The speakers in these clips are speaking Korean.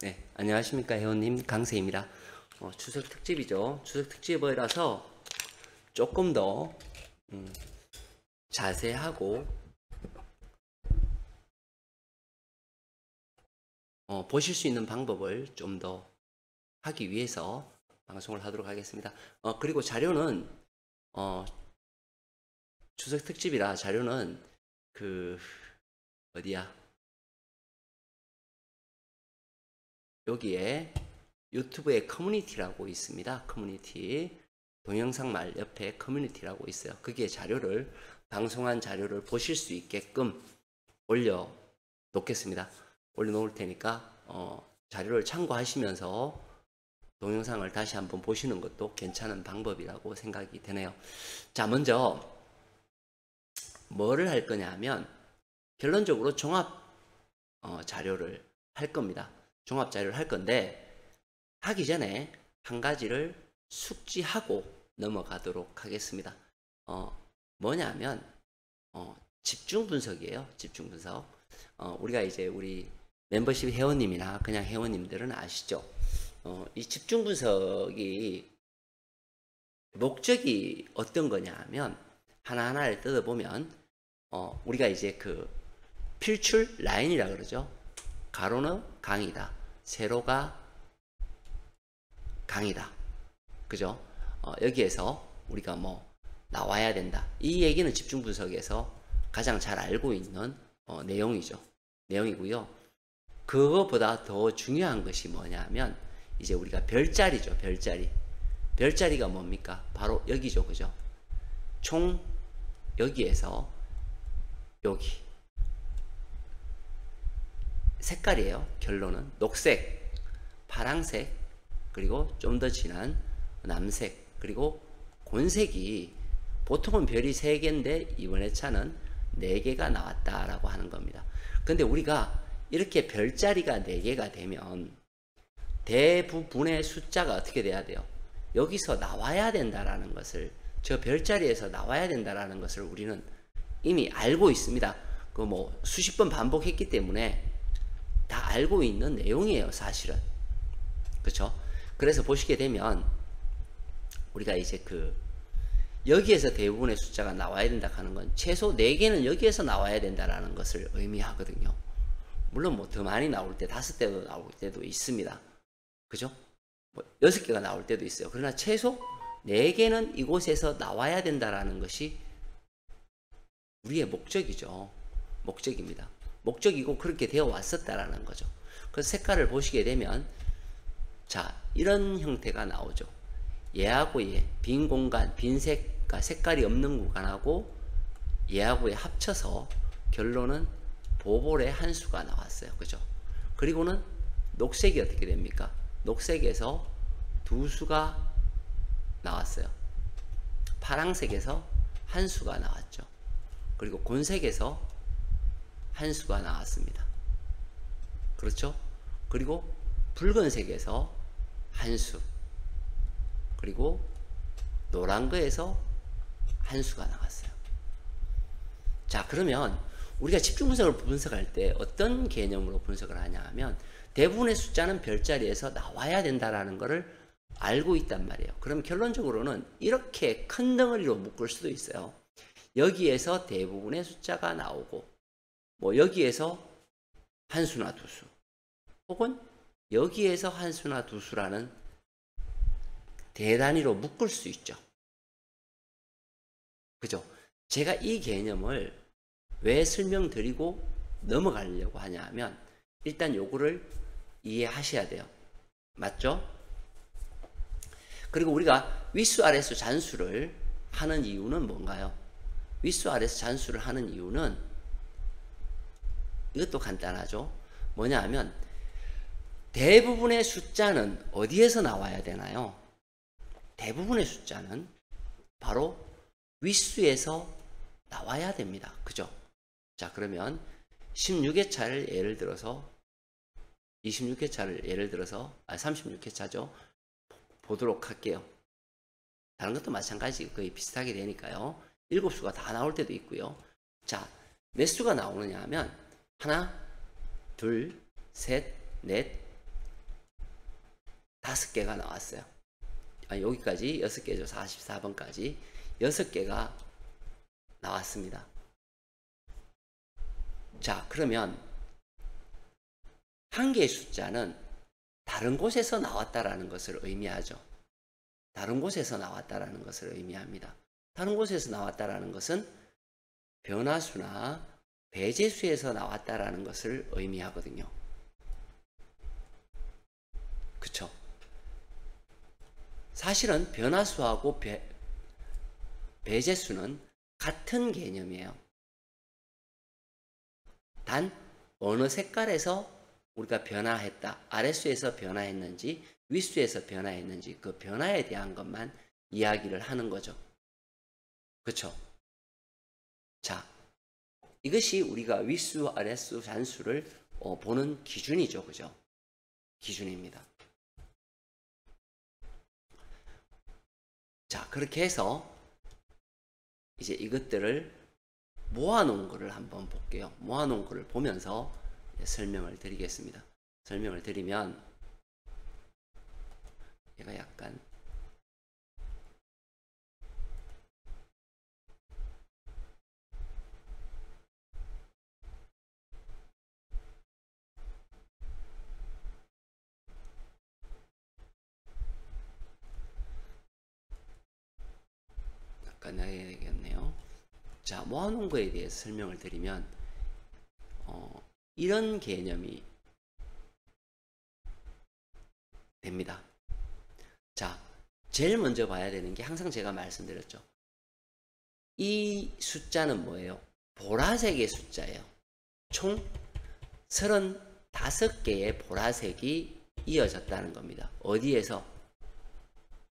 네, 안녕하십니까 회원님 강세입니다. 추석 특집이죠. 추석 특집이라서 조금 더 자세하고 보실 수 있는 방법을 좀 더 하기 위해서 방송을 하도록 하겠습니다. 그리고 자료는 어, 추석 특집이라 자료는 그 어디야? 여기에 유튜브에 커뮤니티라고 있습니다. 커뮤니티 동영상 말 옆에 커뮤니티라고 있어요. 거기에 자료를 방송한 자료를 보실 수 있게끔 올려 놓겠습니다. 올려 놓을 테니까 자료를 참고하시면서 동영상을 다시 한번 보시는 것도 괜찮은 방법이라고 생각이 되네요. 자, 먼저 뭐를 할 거냐 하면 결론적으로 종합 자료를 할 겁니다. 종합 자료를 할 건데 하기 전에 한 가지를 숙지하고 넘어가도록 하겠습니다. 뭐냐면 집중 분석이에요. 집중 분석. 우리가 이제 우리 멤버십 회원님이나 그냥 회원님들은 아시죠? 이 집중 분석이 목적이 어떤 거냐 하면 하나하나를 뜯어보면 우리가 이제 그 필출 라인이라 그러죠. 가로는 강이다. 세로가 강이다. 그죠? 여기에서 우리가 뭐 나와야 된다. 이 얘기는 집중 분석에서 가장 잘 알고 있는 내용이죠. 내용이고요. 그거보다 더 중요한 것이 뭐냐면 이제 우리가 별자리죠. 별자리. 별자리가 뭡니까? 바로 여기죠. 그죠? 총 여기에서 여기 색깔이에요. 결론은 녹색, 파랑색, 그리고 좀 더 진한 남색, 그리고 곤색이 보통은 별이 3개인데 이번 회차는 4개가 나왔다라고 하는 겁니다. 근데 우리가 이렇게 별자리가 4개가 되면 대부분의 숫자가 어떻게 돼야 돼요? 여기서 나와야 된다라는 것을, 저 별자리에서 나와야 된다라는 것을 우리는 이미 알고 있습니다. 그 뭐 수십 번 반복했기 때문에 다 알고 있는 내용이에요, 사실은. 그렇죠? 그래서 보시게 되면 우리가 이제 그 여기에서 대부분의 숫자가 나와야 된다 하는 건 최소 4개는 여기에서 나와야 된다라는 것을 의미하거든요. 물론 뭐 더 많이 나올 때 5개도 나올 때도 있습니다. 그죠? 뭐 6개가 나올 때도 있어요. 그러나 최소 4개는 이곳에서 나와야 된다라는 것이 우리의 목적이죠. 목적입니다. 목적이고 그렇게 되어 왔었다라는 거죠. 그래서 색깔을 보시게 되면 자, 이런 형태가 나오죠. 얘하고 얘, 빈 공간, 빈 색깔이 없는 구간하고 얘하고 얘 합쳐서 결론은 보볼의 한 수가 나왔어요. 그죠? 그리고는 녹색이 어떻게 됩니까? 녹색에서 2수가 나왔어요. 파랑색에서 한 수가 나왔죠. 그리고 곤색에서 한 수가 나왔습니다. 그렇죠? 그리고 붉은색에서 한 수, 그리고 노란 거에서 한 수가 나왔어요. 자, 그러면 우리가 집중 분석을 분석할 때 어떤 개념으로 분석을 하냐 하면 대부분의 숫자는 별자리에서 나와야 된다라는 것을 알고 있단 말이에요. 그럼 결론적으로는 이렇게 큰 덩어리로 묶을 수도 있어요. 여기에서 대부분의 숫자가 나오고 뭐 여기에서 한 수나 2수, 혹은 여기에서 한 수나 2수라는 대단위로 묶을 수 있죠. 그죠? 제가 이 개념을 왜 설명드리고 넘어가려고 하냐 하면 일단 요거를 이해하셔야 돼요. 맞죠? 그리고 우리가 윗수 아래수 잔수를 하는 이유는 뭔가요? 윗수 아래수 잔수를 하는 이유는 이것도 간단하죠. 뭐냐 하면 대부분의 숫자는 어디에서 나와야 되나요? 대부분의 숫자는 바로 윗수에서 나와야 됩니다. 그죠? 자, 그러면 16회차를 예를 들어서 26회차를 예를 들어서 36회차죠. 보도록 할게요. 다른 것도 마찬가지 거의 비슷하게 되니까요. 7수가 다 나올 때도 있고요. 자, 몇 수가 나오느냐 하면 하나, 둘, 셋, 넷, 5개가 나왔어요. 여기까지 6개죠. 44번까지 6개가 나왔습니다. 자, 그러면 한 개의 숫자는 다른 곳에서 나왔다라는 것을 의미하죠. 다른 곳에서 나왔다라는 것을 의미합니다. 다른 곳에서 나왔다라는 것은 변화수나 배제수에서 나왔다라는 것을 의미하거든요. 그쵸? 사실은 변화수하고 배제수는 같은 개념이에요. 단 어느 색깔에서 우리가 변화했다, 아랫수에서 변화했는지 윗수에서 변화했는지 그 변화에 대한 것만 이야기를 하는 거죠. 그렇죠? 자, 이것이 우리가 윗수, 아랫수, 잔수를 보는 기준이죠. 그죠? 기준입니다. 자, 그렇게 해서 이제 이것들을 모아놓은 거를 한번 볼게요. 모아놓은 거를 보면서 설명을 드리겠습니다. 설명을 드리면 얘가 약간 해야 되겠네요. 자, 모아놓은 거에 대해서 설명을 드리면 이런 개념이 됩니다. 자, 제일 먼저 봐야 되는 게 항상 제가 말씀드렸죠. 이 숫자는 뭐예요? 보라색의 숫자예요. 총 35개의 보라색이 이어졌다는 겁니다. 어디에서?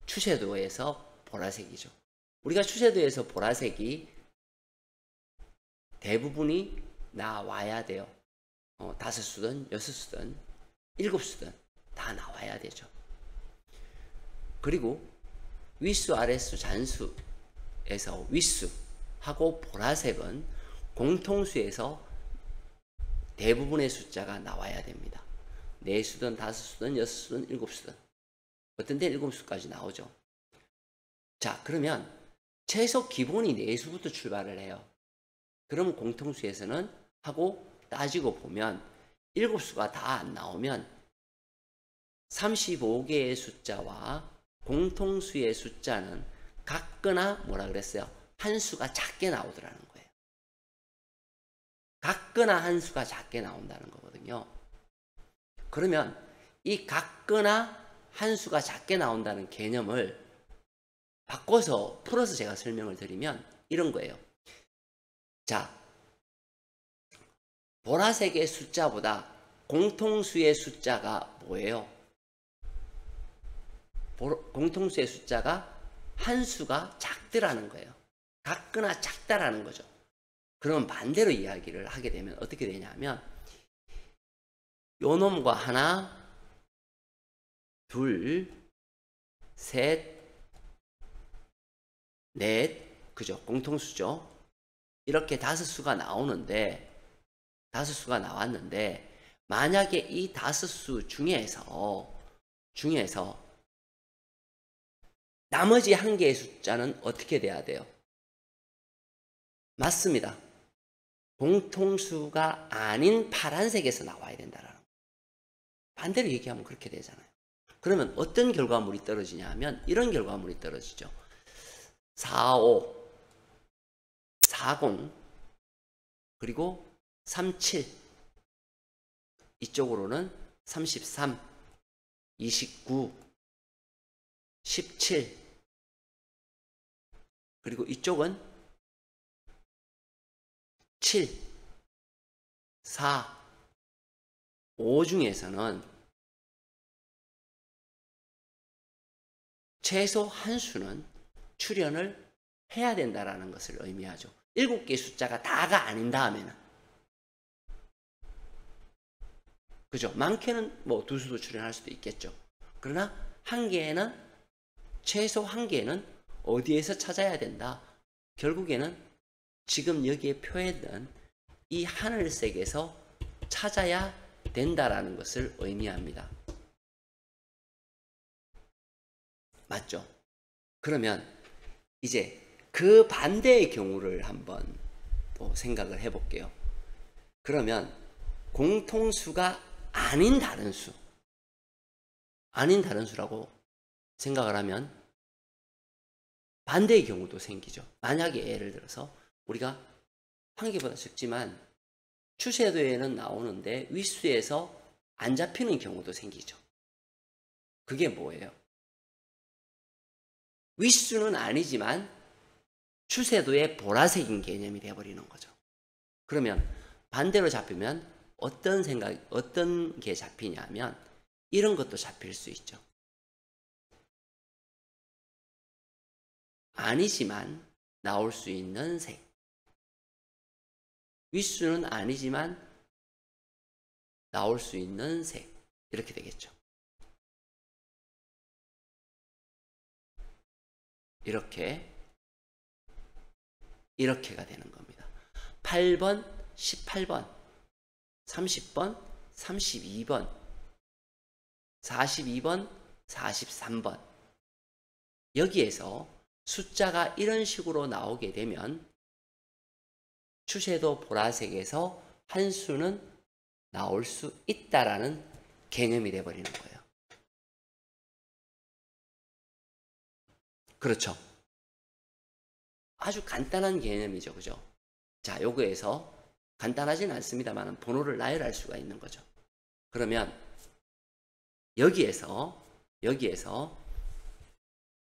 추세도에서 보라색이죠. 우리가 추세도에서 보라색이 대부분이 나와야 돼요. 5수든 6수든 7수든 다 나와야 되죠. 그리고 윗수, 아랫수, 잔수에서 윗수하고 보라색은 공통수에서 대부분의 숫자가 나와야 됩니다. 4수든 5수든 6수든 7수든 어떤 데는 7수까지 나오죠. 자, 그러면 최소 기본이 4수부터 출발을 해요. 그럼 공통수에서는 하고 따지고 보면 7수가 다 안 나오면 35개의 숫자와 공통수의 숫자는 같거나 뭐라 그랬어요? 한 수가 작게 나오더라는 거예요. 같거나 한 수가 작게 나온다는 거거든요. 그러면 이 같거나 한 수가 작게 나온다는 개념을 바꿔서 풀어서 제가 설명을 드리면 이런 거예요. 자, 보라색의 숫자보다 공통수의 숫자가 뭐예요? 공통수의 숫자가 한 수가 작더라는 거예요. 같거나 작다라는 거죠. 그럼 반대로 이야기를 하게 되면 어떻게 되냐면 요 놈과 하나, 둘, 셋, 넷, 그죠? 공통수죠. 이렇게 5수가 나왔는데 만약에 이 5수 중에서 나머지 한 개의 숫자는 어떻게 돼야 돼요? 맞습니다. 공통수가 아닌 파란색에서 나와야 된다라는 거예요. 반대로 얘기하면 그렇게 되잖아요. 그러면 어떤 결과물이 떨어지냐 하면 이런 결과물이 떨어지죠. 45, 40, 그리고 37, 이쪽으로는 33, 29, 17, 그리고 이쪽은 7, 4, 5 중에서는 최소 한 수는 출현을 해야 된다라는 것을 의미하죠. 7개의 숫자가 다가 아닌 다음에는. 그죠? 많게는 뭐 2수도 출현할 수도 있겠죠. 그러나 최소 한 개는 어디에서 찾아야 된다? 결국에는 지금 여기에 표현된 이 하늘색에서 찾아야 된다라는 것을 의미합니다. 맞죠? 그러면 이제 그 반대의 경우를 한번 또 생각을 해볼게요. 그러면 공통수가 아닌 다른 수라고 생각을 하면 반대의 경우도 생기죠. 만약에 예를 들어서 우리가 한 개보다 적지만 추세도에는 나오는데 윗수에서 안 잡히는 경우도 생기죠. 그게 뭐예요? 윗수는 아니지만 추세도의 보라색인 개념이 되어버리는 거죠. 그러면 반대로 잡히면 어떤 게 잡히냐면 이런 것도 잡힐 수 있죠. 아니지만 나올 수 있는 색. 윗수는 아니지만 나올 수 있는 색. 이렇게 되겠죠. 이렇게가 되는 겁니다. 8번, 18번, 30번, 32번, 42번, 43번. 여기에서 숫자가 이런 식으로 나오게 되면 추세도 보라색에서 한 수는 나올 수 있다라는 개념이 되어버리는 거예요. 그렇죠. 아주 간단한 개념이죠. 그죠? 자, 요거에서 간단하진 않습니다만 번호를 나열할 수가 있는 거죠. 그러면 여기에서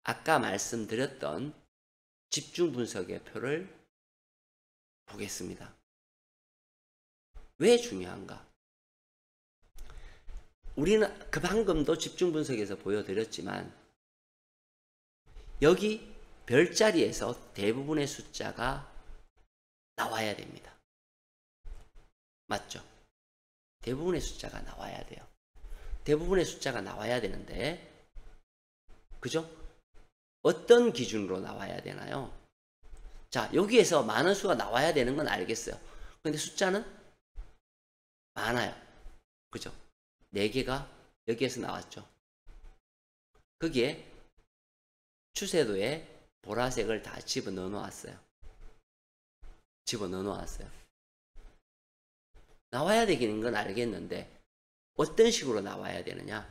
아까 말씀드렸던 집중 분석의 표를 보겠습니다. 왜 중요한가? 우리는 그 방금도 집중 분석에서 보여드렸지만 여기 별자리에서 대부분의 숫자가 나와야 됩니다. 맞죠? 대부분의 숫자가 나와야 돼요. 대부분의 숫자가 나와야 되는데, 그죠? 어떤 기준으로 나와야 되나요? 자, 여기에서 많은 수가 나와야 되는 건 알겠어요. 근데 숫자는 많아요. 그죠? 4개가 여기에서 나왔죠. 거기에 추세도에 보라색을 다 집어넣어 놓았어요. 나와야 되는 건 알겠는데 어떤 식으로 나와야 되느냐?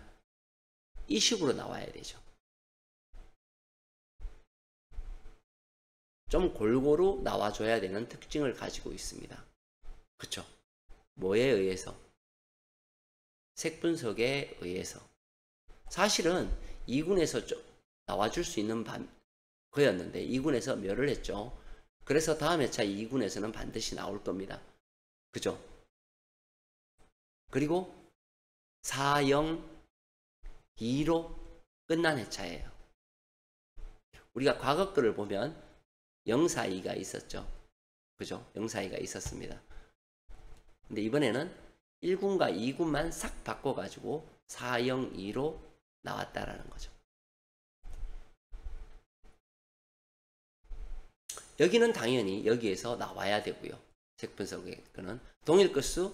이 식으로 나와야 되죠. 좀 골고루 나와줘야 되는 특징을 가지고 있습니다. 그렇죠? 뭐에 의해서? 색 분석에 의해서. 사실은 2군에서 좀 나와줄 수 있는 거였는데 2군에서 멸을 했죠. 그래서 다음 회차 2군에서는 반드시 나올 겁니다. 그죠? 그리고 4, 0, 2로 끝난 회차예요. 우리가 과거 거를 보면 0, 4, 2가 있었죠. 그죠? 0, 4, 2가 있었습니다. 근데 이번에는 1군과 2군만 싹 바꿔가지고 4, 0, 2로 나왔다라는 거죠. 여기는 당연히 여기에서 나와야 되고요. 색 분석의 거는 동일 끝수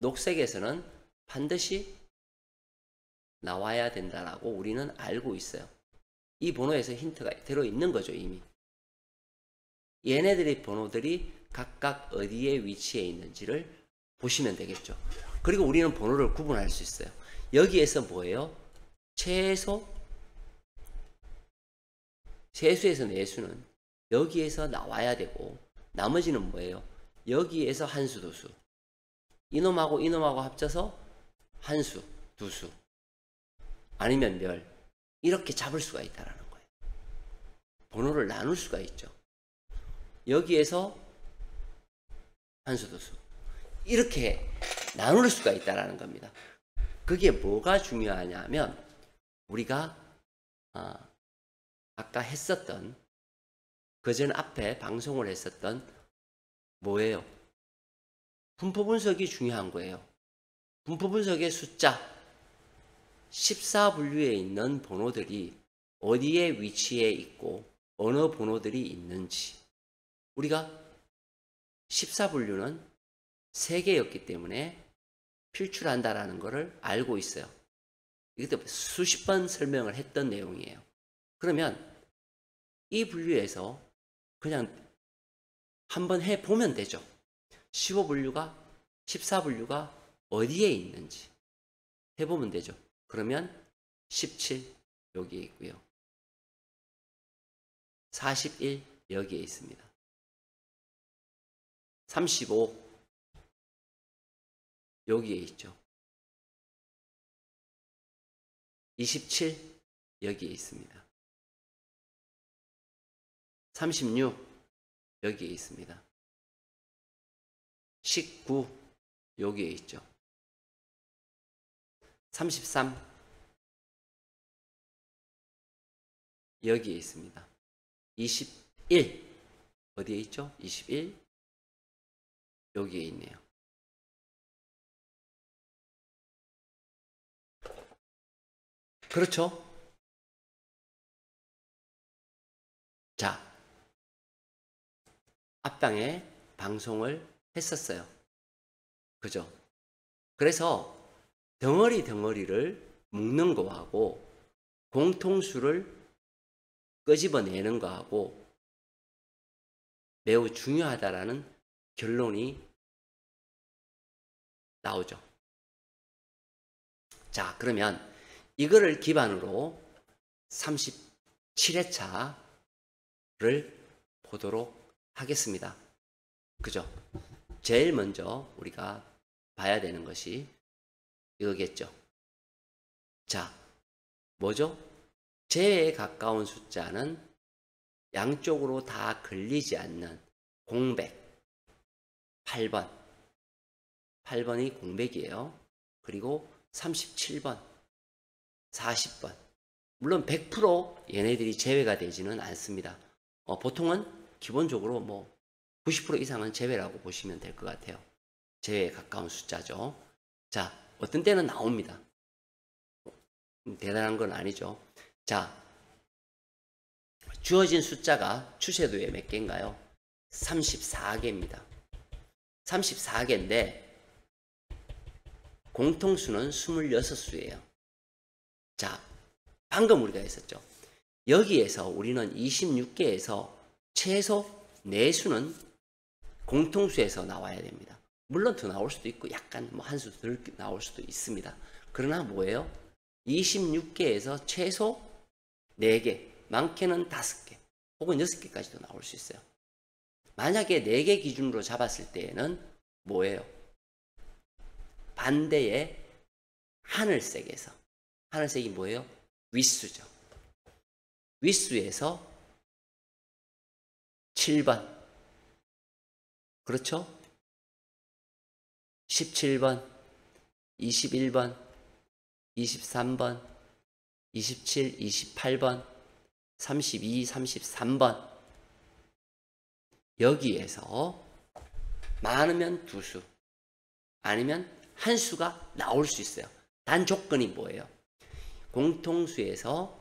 녹색에서는 반드시 나와야 된다라고 우리는 알고 있어요. 이 번호에서 힌트가 들어있는 거죠, 이미. 얘네들의 번호들이 각각 어디에 위치해 있는지를 보시면 되겠죠. 그리고 우리는 번호를 구분할 수 있어요. 여기에서 뭐예요? 세수에서 내수는 여기에서 나와야 되고 나머지는 뭐예요? 여기에서 한 수, 두 수. 이놈하고 이놈하고 합쳐서 한 수, 두 수. 아니면 멸. 이렇게 잡을 수가 있다는 거예요. 번호를 나눌 수가 있죠. 여기에서 한 수, 두 수. 이렇게 나눌 수가 있다는 겁니다. 그게 뭐가 중요하냐면 우리가 아까 했었던 그전 앞에 방송을 했었던 뭐예요? 분포 분석이 중요한 거예요. 분포 분석의 숫자 14분류에 있는 번호들이 어디에 위치해 있고 어느 번호들이 있는지 우리가 14분류는 3개였기 때문에 필출한다라는 것을 알고 있어요. 이것 때문에 수십 번 설명을 했던 내용이에요. 그러면 이 분류에서 그냥 한번 해보면 되죠. 15분류가 14분류가 어디에 있는지 해보면 되죠. 그러면 17 여기에 있고요. 41 여기에 있습니다. 35 여기에 있죠. 27 여기에 있습니다. 36 여기에 있습니다. 19 여기에 있죠. 33 여기에 있습니다. 21 어디에 있죠? 21 여기에 있네요. 그렇죠? 자, 앞방에 방송을 했었어요. 그죠? 그래서 덩어리를 묶는 거하고 공통수를 끄집어내는 거하고 매우 중요하다라는 결론이 나오죠. 자, 그러면 이거를 기반으로 37회차를 보도록 하겠습니다. 그죠? 제일 먼저 우리가 봐야 되는 것이 이거겠죠. 자, 뭐죠? 제에 가까운 숫자는 양쪽으로 다 걸리지 않는 공백 8번 8번이 공백이에요. 그리고 37번 40번 물론 100% 얘네들이 제외가 되지는 않습니다. 보통은 기본적으로 뭐 90% 이상은 제외라고 보시면 될 것 같아요. 제외에 가까운 숫자죠. 자, 어떤 때는 나옵니다. 대단한 건 아니죠. 자, 주어진 숫자가 추세도에 몇 개인가요? 34개입니다. 34개인데 공통수는 26수예요. 자, 방금 우리가 했었죠. 여기에서 우리는 26개에서 최소 4수는 공통수에서 나와야 됩니다. 물론 더 나올 수도 있고 약간 뭐 한 수 덜 나올 수도 있습니다. 그러나 뭐예요? 26개에서 최소 4개, 많게는 5개 혹은 6개까지도 나올 수 있어요. 만약에 4개 기준으로 잡았을 때에는 뭐예요? 반대의 하늘색에서, 하늘색이 뭐예요? 윗수죠. 윗수에서 7번, 그렇죠? 17번, 21번, 23번, 27, 28번, 32, 33번 여기에서 많으면 2수 아니면 1수가 나올 수 있어요. 단 조건이 뭐예요? 공통수에서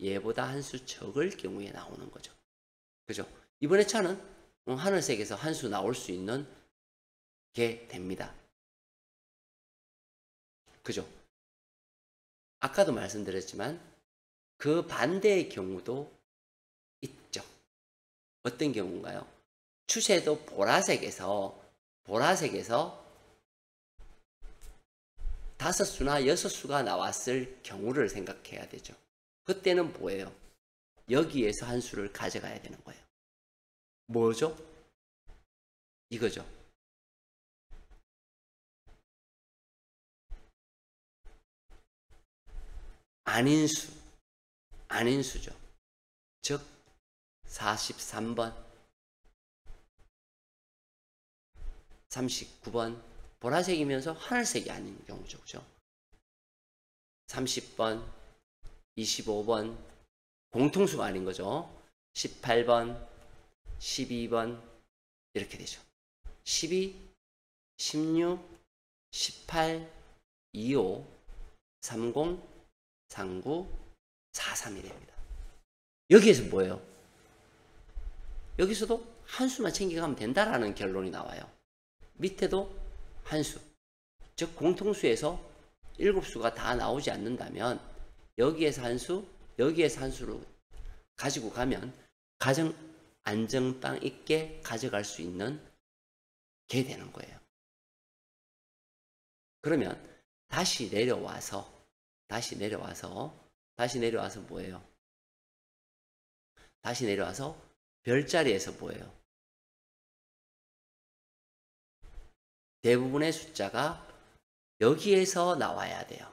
얘보다 1수 적을 경우에 나오는 거죠. 그죠? 이번에 차는 하늘색에서 1수 나올 수 있는 게 됩니다. 그죠? 아까도 말씀드렸지만 그 반대의 경우도 있죠. 어떤 경우인가요? 추세도 보라색에서 5수나 6수가 나왔을 경우를 생각해야 되죠. 그때는 뭐예요? 여기에서 1수를 가져가야 되는 거예요. 뭐죠? 이거죠. 아닌수죠. 즉 43번, 39번 보라색이면서 하늘색이 아닌 경우죠. 그죠? 30번, 25번 공통수가 아닌 거죠. 18번, 12번 이렇게 되죠. 12, 16, 18, 25, 30, 39, 43이 됩니다. 여기에서 뭐예요? 여기서도 한 수만 챙겨가면 된다라는 결론이 나와요. 밑에도 한 수. 즉 공통수에서 7수가 다 나오지 않는다면 여기에서 한 수, 여기에서 한수를 가지고 가면 가정 안정빵 있게 가져갈 수 있는 게 되는 거예요. 그러면 다시 내려와서 뭐예요? 다시 내려와서 별자리에서 뭐예요? 대부분의 숫자가 여기에서 나와야 돼요.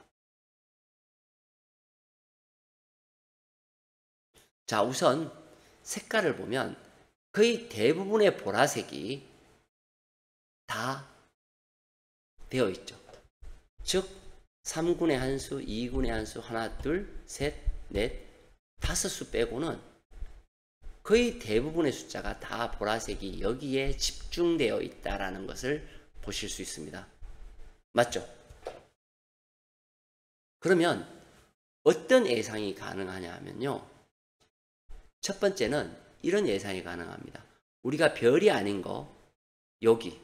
자, 우선 색깔을 보면 거의 대부분의 보라색이 다 되어 있죠. 즉 3군의 한수, 2군의 한수, 하나, 둘, 셋, 넷, 5수 빼고는 거의 대부분의 숫자가 다 보라색이 여기에 집중되어 있다는 것을 보실 수 있습니다. 맞죠? 그러면 어떤 예상이 가능하냐 하면요. 첫 번째는 이런 예상이 가능합니다. 우리가 별이 아닌 거 여기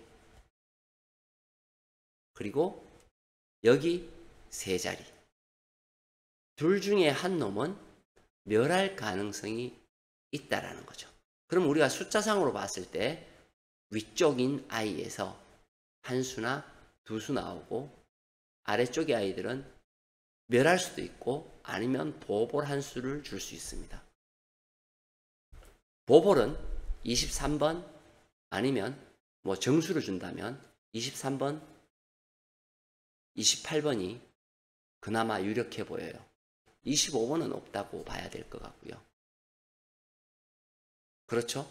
그리고 여기 세 자리 둘 중에 한 놈은 멸할 가능성이 있다라는 거죠. 그럼 우리가 숫자상으로 봤을 때 위쪽인 아이에서 한 수나 두 수 나오고 아래쪽의 아이들은 멸할 수도 있고 아니면 보볼 한 수를 줄 수 있습니다. 보볼은 23번 아니면 뭐 정수를 준다면 23번, 28번이 그나마 유력해 보여요. 25번은 없다고 봐야 될 것 같고요. 그렇죠?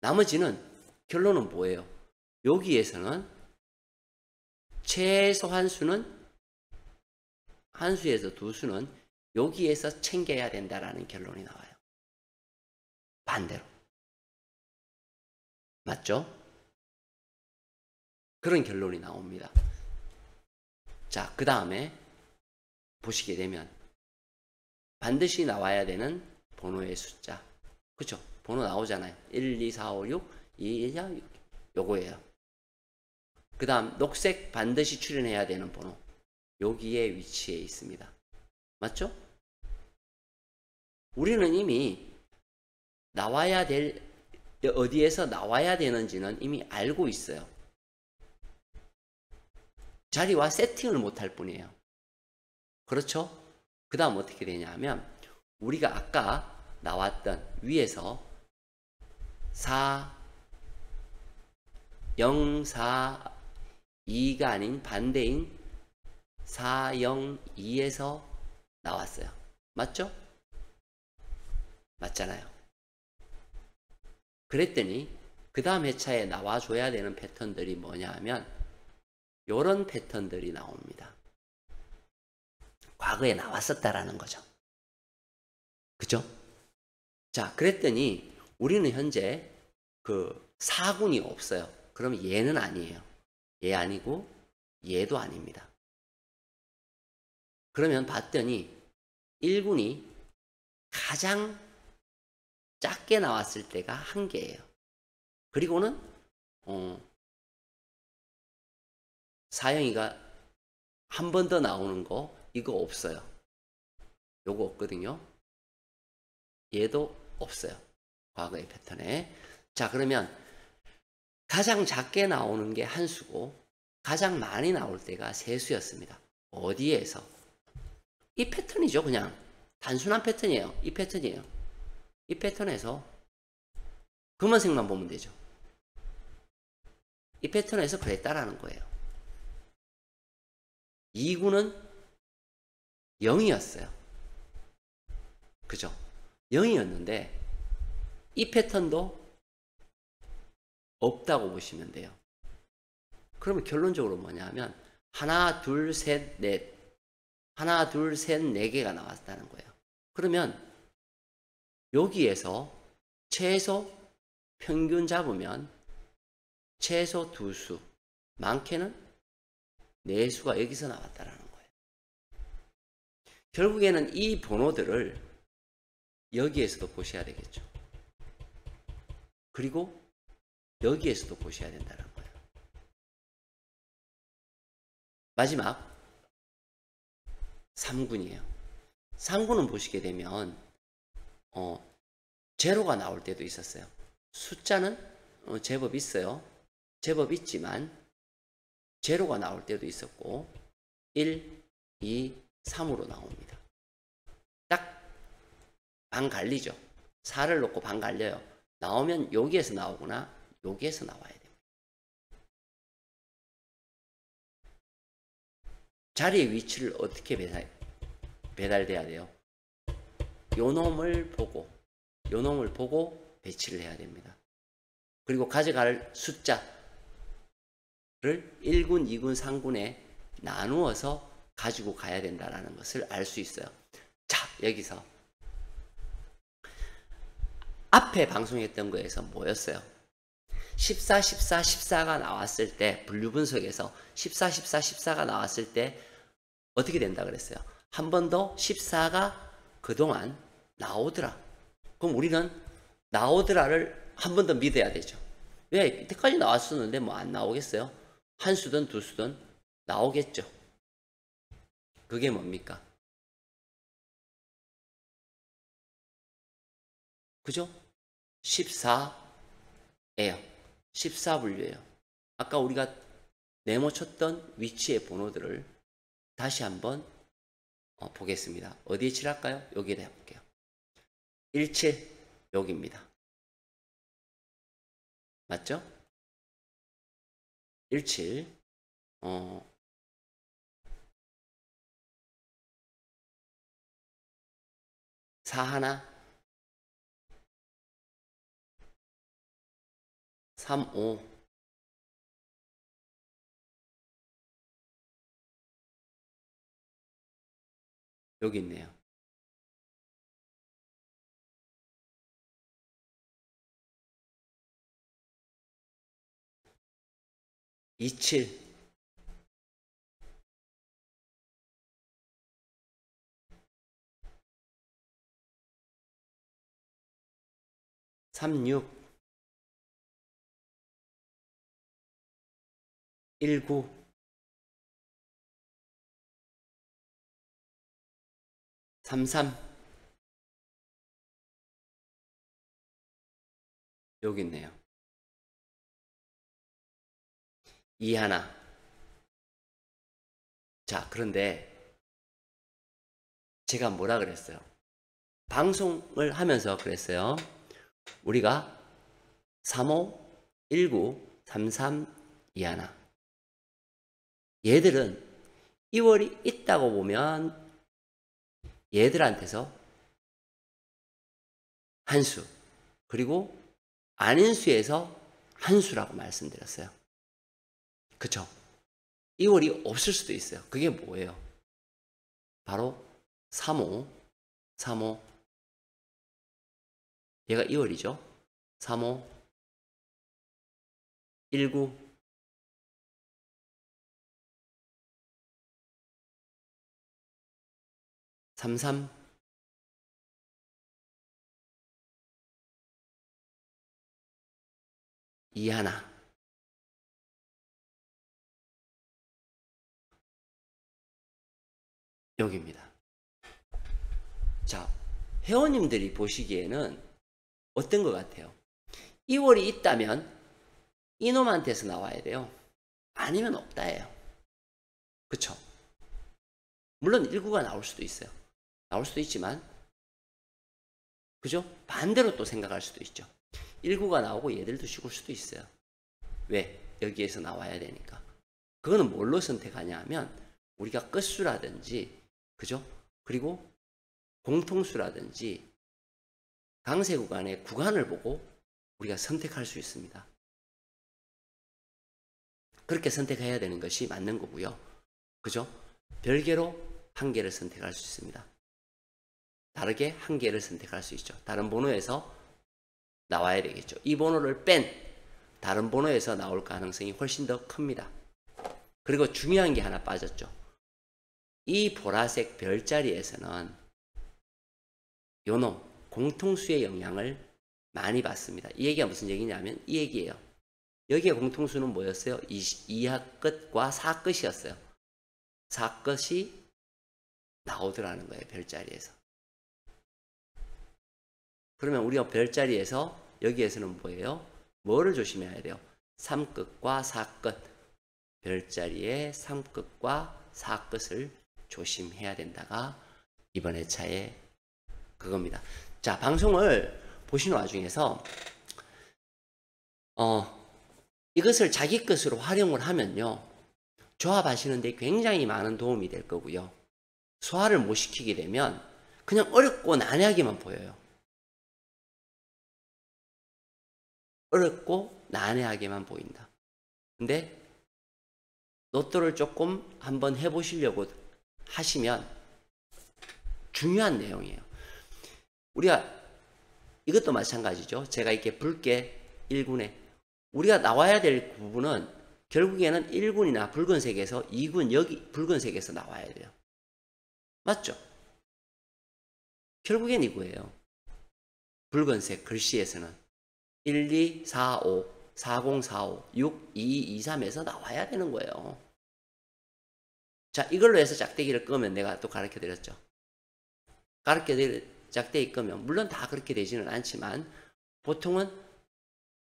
나머지는 결론은 뭐예요? 여기에서는 최소 한 수는 한 수에서 두 수는 여기에서 챙겨야 된다라는 결론이 나와요. 반대로. 맞죠? 그런 결론이 나옵니다. 자, 그 다음에 보시게 되면 반드시 나와야 되는 번호의 숫자. 그렇죠? 번호 나오잖아요. 1, 2, 4, 5, 6, 2, 1, 6. 요거예요. 그 다음 녹색 반드시 출연해야 되는 번호. 여기에 위치해 있습니다. 맞죠? 우리는 이미 나와야 될 어디에서 나와야 되는지는 이미 알고 있어요. 자리와 세팅을 못할 뿐이에요. 그렇죠? 그 다음 어떻게 되냐 하면 우리가 아까 나왔던 위에서 4, 0, 4, 2가 아닌 반대인 4, 0, 2에서 나왔어요. 맞죠? 맞잖아요. 그랬더니 그 다음 회차에 나와줘야 되는 패턴들이 뭐냐 하면 요런 패턴들이 나옵니다. 과거에 나왔었다라는 거죠. 그죠? 자, 그랬더니 우리는 현재 그 4군이 없어요. 그럼 얘는 아니에요. 얘 아니고 얘도 아닙니다. 그러면 봤더니 1군이 가장 작게 나왔을 때가 1개예요. 그리고는 4형이가 한 번 더 나오는 거 이거 없어요. 요거 없거든요. 얘도 없어요. 과거의 패턴에. 자, 그러면 가장 작게 나오는 게 한 수고 가장 많이 나올 때가 세 수였습니다. 어디에서? 이 패턴이죠. 그냥 단순한 패턴이에요. 이 패턴이에요. 이 패턴에서 검은색만 보면 되죠. 이 패턴에서 그랬다라는 거예요. 2구는 0이었어요. 그죠? 0이었는데 이 패턴도 없다고 보시면 돼요. 그러면 결론적으로 뭐냐 하면 하나, 둘, 셋, 넷 하나, 둘, 셋, 네 개가 나왔다는 거예요. 그러면 여기에서 최소 평균 잡으면 최소 2수, 많게는 4수가 여기서 나왔다는 거예요. 결국에는 이 번호들을 여기에서도 보셔야 되겠죠. 그리고 여기에서도 보셔야 된다는 거예요. 마지막 3군이에요. 3군은 보시게 되면 제로가 나올 때도 있었어요. 숫자는 제법 있어요. 제법 있지만 제로가 나올 때도 있었고 1, 2, 3으로 나옵니다. 딱 반 갈리죠. 4를 놓고 반 갈려요. 나오면 여기에서 나오거나 여기에서 나와야 됩니다. 자리의 위치를 어떻게 배달돼야 돼요? 요 놈을 보고 배치를 해야 됩니다. 그리고 가져갈 숫자를 1군, 2군, 3군에 나누어서 가지고 가야 된다는 것을 알 수 있어요. 자, 여기서 앞에 방송했던 거에서 뭐였어요? 14, 14, 14가 나왔을 때, 분류 분석에서 14, 14, 14가 나왔을 때 어떻게 된다 그랬어요? 한 번 더 14가 그동안 나오더라. 그럼 우리는 나오더라를 한 번 더 믿어야 되죠. 왜? 이때까지 나왔었는데 뭐 안 나오겠어요? 한 수든 두 수든 나오겠죠. 그게 뭡니까? 그죠? 14예요. 14분류예요. 아까 우리가 네모 쳤던 위치의 번호들을 다시 한번 보겠습니다. 어디에 칠할까요? 여기에다 해볼게요. 17 여기입니다. 맞죠? 17 4 하나 3, 5 여기 있네요. 27 36 19 33 여기 있네요. 2 하나. 자, 그런데 제가 뭐라 그랬어요? 방송을 하면서 그랬어요. 우리가 35, 19, 33, 2 하나. 얘들은 2월이 있다고 보면 얘들한테서 한 수, 그리고 아닌 수에서 한 수라고 말씀드렸어요. 그쵸? 2월이 없을 수도 있어요. 그게 뭐예요? 바로 35, 35. 얘가 2월이죠. 35, 19, 33, 2 하나. 여기입니다. 자, 회원님들이 보시기에는 어떤 것 같아요? 2월이 있다면 이놈한테서 나와야 돼요. 아니면 없다예요. 그쵸? 물론 19가 나올 수도 있어요. 나올 수도 있지만, 그죠? 반대로 또 생각할 수도 있죠. 19가 나오고 얘들도 죽을 수도 있어요. 왜? 여기에서 나와야 되니까. 그거는 뭘로 선택하냐 하면 우리가 끝수라든지, 그죠? 그리고 공통수라든지 강세 구간의 구간을 보고 우리가 선택할 수 있습니다. 그렇게 선택해야 되는 것이 맞는 거고요. 그죠? 별개로 한 개를 선택할 수 있습니다. 다르게 한 개를 선택할 수 있죠. 다른 번호에서 나와야 되겠죠. 이 번호를 뺀 다른 번호에서 나올 가능성이 훨씬 더 큽니다. 그리고 중요한 게 하나 빠졌죠. 이 보라색 별자리에서는 요놈 공통수의 영향을 많이 받습니다. 이 얘기가 무슨 얘기냐면 이 얘기예요. 여기에 공통수는 뭐였어요? 2하 끝과 4 끝이었어요. 4 끝이 나오더라는 거예요. 별자리에서. 그러면 우리가 별자리에서 여기에서는 뭐예요? 뭐를 조심해야 돼요? 3끝과 4끝. 별자리의 3끝과 4끝을 조심해야 된다가 이번 회차의 그겁니다. 자, 방송을 보시는 와중에서 이것을 자기 것으로 활용을 하면요, 조합하시는데 굉장히 많은 도움이 될 거고요. 소화를 못 시키게 되면 그냥 어렵고 난해하게만 보여요. 어렵고 난해하게만 보인다. 근데 로또를 조금 한번 해보시려고 하시면 중요한 내용이에요. 우리가 이것도 마찬가지죠. 제가 이렇게 붉게 1군에 우리가 나와야 될 부분은 결국에는 1군이나 붉은색에서 2군 여기 붉은색에서 나와야 돼요. 맞죠? 결국엔 이거예요. 붉은색 글씨에서는 1, 2, 4, 5, 40, 45, 6, 2, 2, 3에서 나와야 되는 거예요. 자, 이걸로 해서 짝대기를 끄면 내가 또 가르쳐 드렸죠. 짝대기 끄면 물론 다 그렇게 되지는 않지만 보통은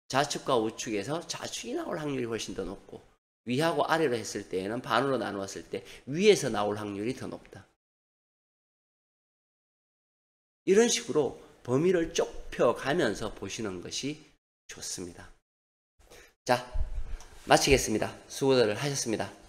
좌측과 우측에서 좌측이 나올 확률이 훨씬 더 높고 위하고 아래로 했을 때에는 반으로 나누었을 때 위에서 나올 확률이 더 높다. 이런 식으로 범위를 좁혀가면서 보시는 것이 좋습니다. 자, 마치겠습니다. 수고들 하셨습니다.